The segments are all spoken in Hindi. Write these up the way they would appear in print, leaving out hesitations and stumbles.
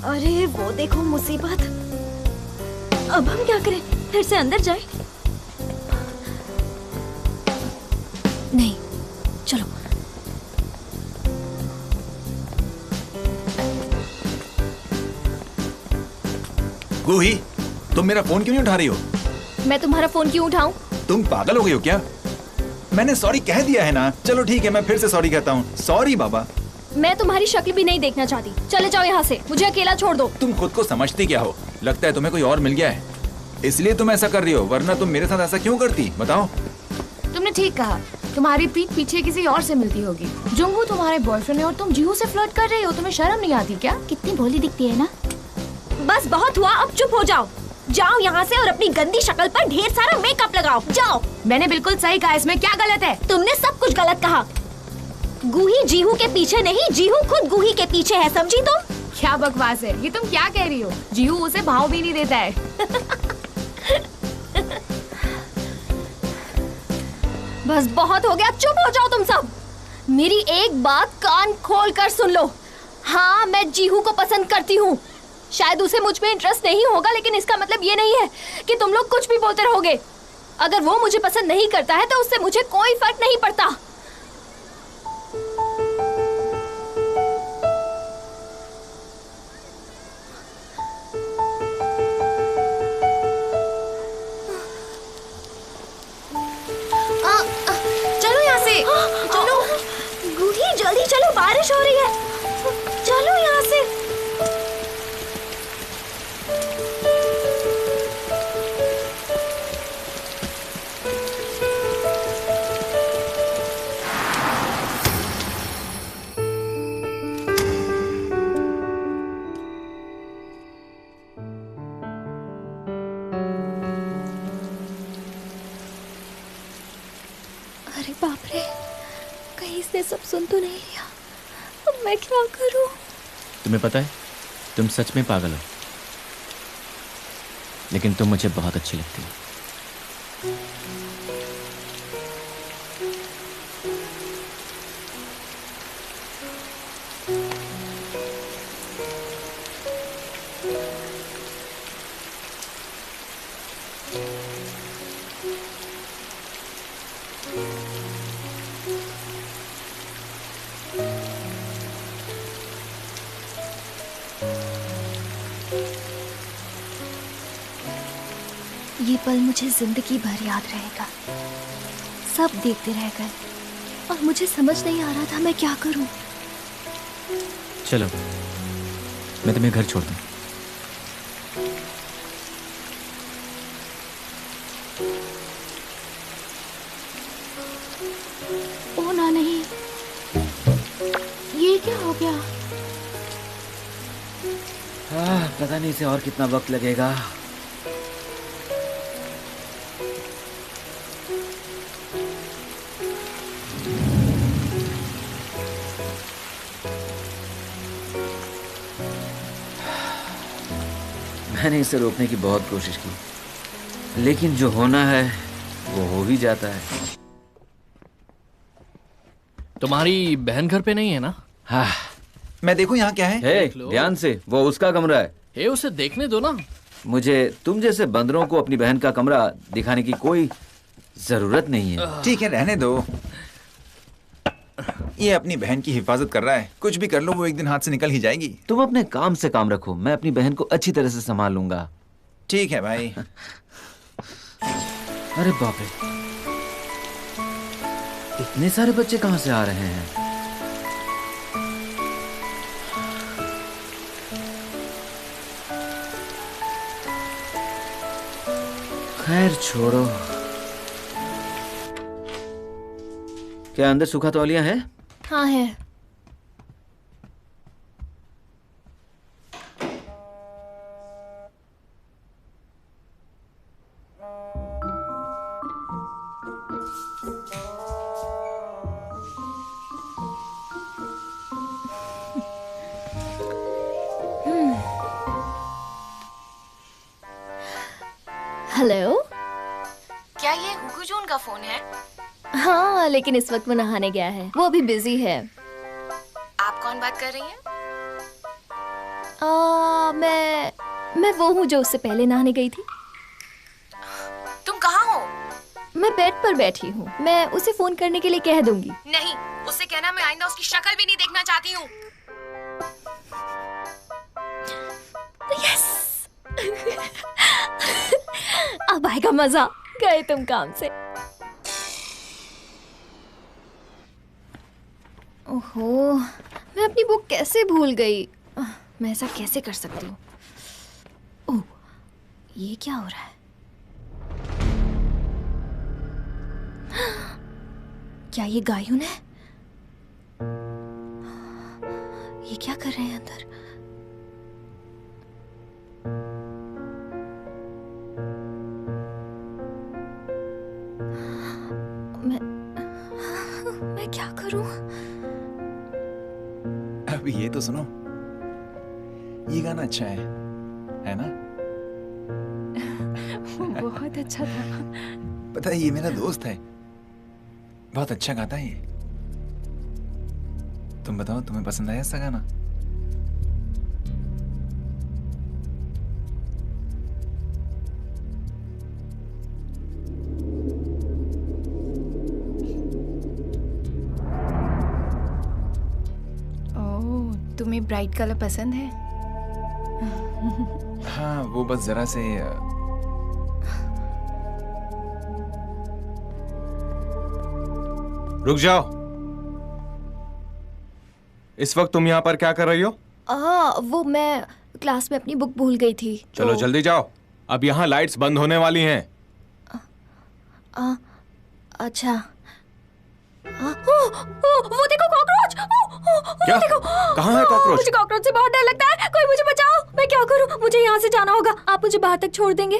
अरे वो देखो मुसीबत। अब हम क्या करें? फिर से अंदर जाएं? नहीं, चलो। गूही, तुम मेरा फोन क्यों नहीं उठा रही हो? मैं तुम्हारा फोन क्यों उठाऊं? तुम पागल हो गई हो क्या? मैंने सॉरी कह दिया है ना। चलो ठीक है, मैं फिर से सॉरी कहता हूँ। सॉरी बाबा। मैं तुम्हारी शक्ल भी नहीं देखना चाहती। चले जाओ यहाँ से, मुझे अकेला छोड़ दो। तुम खुद को समझती क्या हो? लगता है तुम्हें कोई और मिल गया है, इसलिए तुम ऐसा कर रही हो, वरना तुम मेरे साथ ऐसा क्यों करती? बताओ। तुमने ठीक कहा, तुम्हारी पीठ पीछे किसी और से मिलती होगी। जुंगू तुम्हारे बॉयफ्रेंड है और तुम जीहू से फ्लर्ट कर रही हो। तुम्हें शर्म नहीं आती क्या? कितनी भोली दिखती है ना। बस बहुत हुआ, अब चुप हो जाओ। जाओ यहाँ से और अपनी गंदी शक्ल पर ढेर सारा मेकअप लगाओ। जाओ। मैंने बिल्कुल सही कहा, इसमें क्या गलत है? तुमने सब कुछ गलत कहा। गूही जीहू के पीछे नहीं, जीहू खुद गूही के पीछे है, समझी तुम? क्या बकवास है ये, तुम क्या कह रही हो? जीहू उसे भाव भी नहीं देता है। बस बहुत हो गया, चुप हो जाओ तुम सब। मेरी एक बात कान खोल कर सुन लो। हाँ, मैं जीहू को पसंद करती हूँ। शायद उसे मुझ में इंटरेस्ट नहीं होगा, लेकिन इसका मतलब ये नहीं है कि तुम लोग कुछ भी बोलते रहोगे। अगर वो मुझे पसंद नहीं करता है तो उससे मुझे कोई फर्क नहीं पड़ता। चलो यहाँ से, चलो। गूही जल्दी चलो, बारिश हो रही है। चलो यहाँ से। अरे बाप रे, कहीं इसने सब सुन तो नहीं लिया। अब मैं क्या करूं? तुम्हें पता है, तुम सच में पागल हो, लेकिन तुम मुझे बहुत अच्छी लगती हो। ये पल मुझे जिंदगी भर याद रहेगा। सब देखते रह गए और मुझे समझ नहीं आ रहा था मैं क्या करूं। चलो, मैं तुम्हें घर छोड़ दूं। ओ ना, नहीं, ये क्या हो गया? पता नहीं इसे और कितना वक्त लगेगा। मैंने इसे रोकने की बहुत कोशिश की, लेकिन जो होना है वो हो ही जाता है। तुम्हारी बहन घर पे नहीं है ना? हाँ। मैं देखूं यहाँ क्या है? हे, ध्यान से, वो उसका कमरा है। हे, उसे देखने दो ना। मुझे तुम जैसे बंदरों को अपनी बहन का कमरा दिखाने की कोई जरूरत नहीं है। ठीक है, रहने दो। ये अपनी बहन की हिफाजत कर रहा है। कुछ भी कर लो, वो एक दिन हाथ से निकल ही जाएगी। तुम अपने काम से काम रखो, मैं अपनी बहन को अच्छी तरह से संभाल लूंगा। ठीक है भाई। अरे बाप रे, इतने सारे बच्चे कहां से आ रहे हैं? खैर छोड़ो। क्या अंदर सूखा तौलिया है? हाँ है। हेलो। क्या ये हुकुजून का फोन है? हाँ, लेकिन इस वक्त वो नहाने गया है। वो अभी बिजी है। आप कौन बात कर रही हैं? मैं वो हूँ जो उससे पहले नहाने गई थी। तुम कहाँ हो? मैं बेड पर बैठी हूँ। मैं उसे फोन करने के लिए कह दूंगी। नहीं, उससे कहना मैं आइंदा उसकी शक्ल भी नहीं देखना चाहती हूँ। यस। अब आएगा मजा। गए तुम काम से। ओहो, मैं अपनी बुक कैसे भूल गई। मैं ऐसा कैसे कर सकती हूँ? ओह, ये क्या हो रहा है? क्या ये गायुन है? ये क्या कर रहे हैं अंदर? मैं क्या करूं? अभी ये तो सुनो, ये गाना अच्छा है ना? बहुत अच्छा था। पता है, ये मेरा दोस्त है, बहुत अच्छा गाता है ये। तुम बताओ, तुम्हें पसंद आया इसका गाना? तुम्हें ब्राइट कलर पसंद है? हाँ, वो बस जरा से रुक जाओ। इस वक्त तुम यहाँ पर क्या कर रही हो? वो मैं क्लास में अपनी बुक भूल गई थी। चलो तो... जल्दी जाओ, अब यहाँ लाइट्स बंद होने वाली हैं। अच्छा। वो देखो कॉकरोच! क्या? देखो। कहाँ है कॉकरोच? मुझे कॉकरोच से बहुत डर लगता है। कोई मुझे बचाओ। मैं क्या करूं? मुझे यहाँ से जाना होगा। आप मुझे बाहर तक छोड़ देंगे?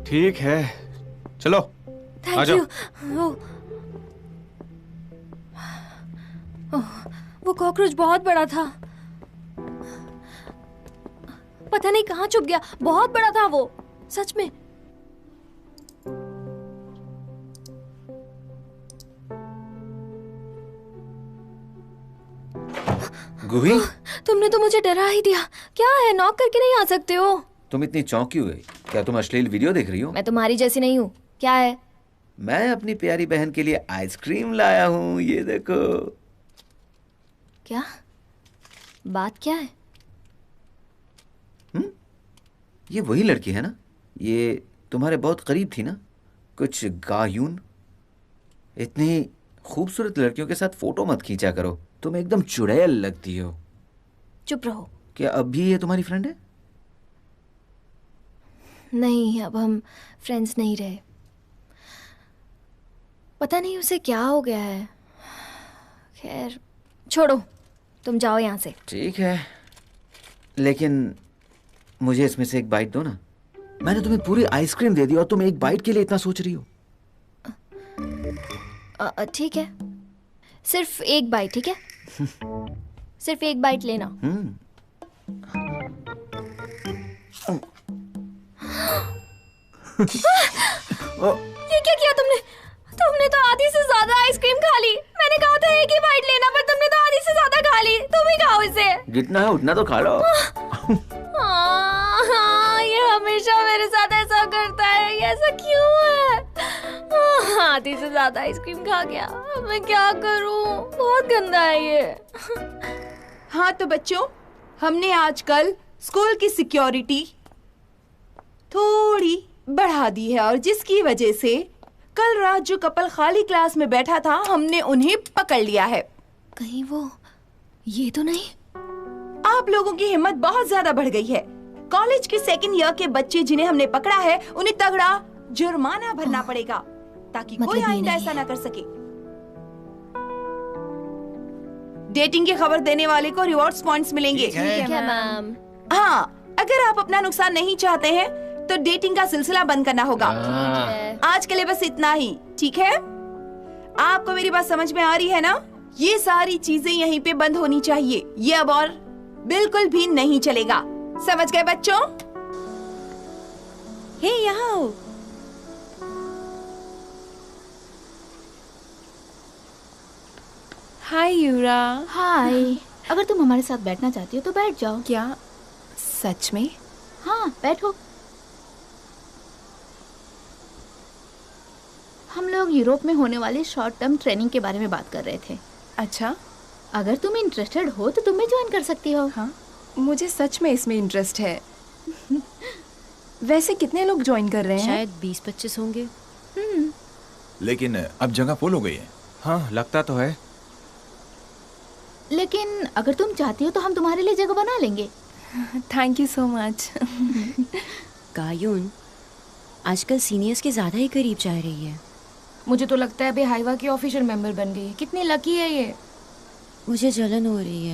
ठीक है, चलो आ थैंक जाओ। यू। वो कॉकरोच बहुत बड़ा था। पता नहीं कहाँ छुप गया। बहुत बड़ा था वो, सच में। गुही, तुमने तो मुझे डरा ही दिया। क्या है, नॉक करके नहीं आ सकते हो? तुम इतनी चौंक क्यों गई? क्या तुम अश्लील वीडियो देख रही हो? मैं तुम्हारी जैसी नहीं हूँ। क्या है? मैं अपनी प्यारी बहन के लिए आइसक्रीम लाया हूँ, ये देखो। क्या बात क्या है? ये वही लड़की है ना? ये तुम्हारे बहुत करीब थी ना? कुछ गायून। इतनी खूबसूरत लड़कियों के साथ फोटो मत खींचा करो, तुम एकदम चुड़ैल लगती हो। चुप रहो। क्या अब भी ये तुम्हारी फ्रेंड है? नहीं, अब हम फ्रेंड्स नहीं रहे। पता नहीं उसे क्या हो गया है। खैर छोड़ो, तुम जाओ यहाँ से। ठीक है, लेकिन मुझे इसमें से एक बाइट दो ना। मैंने तुम्हें पूरी आइसक्रीम दे दी और तुम एक बाइट के लिए इतना सोच रही हो। ठीक है, सिर्फ एक बाइट। ठीक है, सिर्फ एक बाइट लेना। ये क्या किया तुमने? तुमने तो आधी से ज्यादा आइसक्रीम खा ली। मैंने कहा था एक ही बाइट लेना, पर तुमने तो आधी से ज्यादा खा ली। तुम ही खाओ इसे। जितना है उतना तो खा लो। ये हमेशा मेरे साथ ऐसा करता है। ये ऐसा क्यों है? आधी से ज्यादा आइसक्रीम खा गया। मैं क्या करूं? बहुत गंदा है ये। हाँ तो बच्चों, हमने आजकल स्कूल की सिक्योरिटी थोड़ी बढ़ा दी है, और जिसकी वजह से कल रात जो कपल खाली क्लास में बैठा था, हमने उन्हें पकड़ लिया है। कहीं वो ये तो नहीं? आप लोगों की हिम्मत बहुत ज्यादा बढ़ गई है। कॉलेज के सेकंड ईयर के बच्चे जिन्हें हमने पकड़ा है, उन्हें तगड़ा जुर्माना भरना पड़ेगा, ताकि कोई आइंदा ऐसा ना कर सके। डेटिंग की खबर देने वाले को रिवॉर्ड्स पॉइंट्स मिलेंगे। ठीक है मैम। हाँ, अगर आप अपना नुकसान नहीं चाहते हैं तो डेटिंग का सिलसिला बंद करना होगा। आज के लिए बस इतना ही, ठीक है? आपको मेरी बात समझ में आ रही है ना? ये सारी चीजें यहीं पे बंद होनी चाहिए। ये अब और बिल्कुल भी नहीं चलेगा। समझ गए बच्चों? हे, यहाँ आओ। हाय यूरा। हाय। अगर तुम हमारे साथ बैठना चाहती हो तो बैठ जाओ। क्या सच में? हाँ बैठो। हम लोग यूरोप में होने वाली शॉर्ट टर्म ट्रेनिंग के बारे में बात कर रहे थे। अच्छा, अगर तुम इंटरेस्टेड हो तो तुम भी ज्वाइन कर सकती हो। हाँ मुझे सच में इसमें इंटरेस्ट है। वैसे कितने लोग ज्वाइन कर रहे हैं? शायद 20-25 होंगे। लेकिन अब जगह फुल हो गई है। हाँ लगता तो है। लेकिन अगर तुम चाहती हो तो हम तुम्हारे लिए जगह बना लेंगे। Thank you so much. कायून आजकल सीनियर्स के ज्यादा ही करीब जा रही है। मुझे तो लगता है अभी हाइवा की ऑफिशियल मेंबर बन गई है। कितनी लकी है ये। मुझे जलन हो रही है।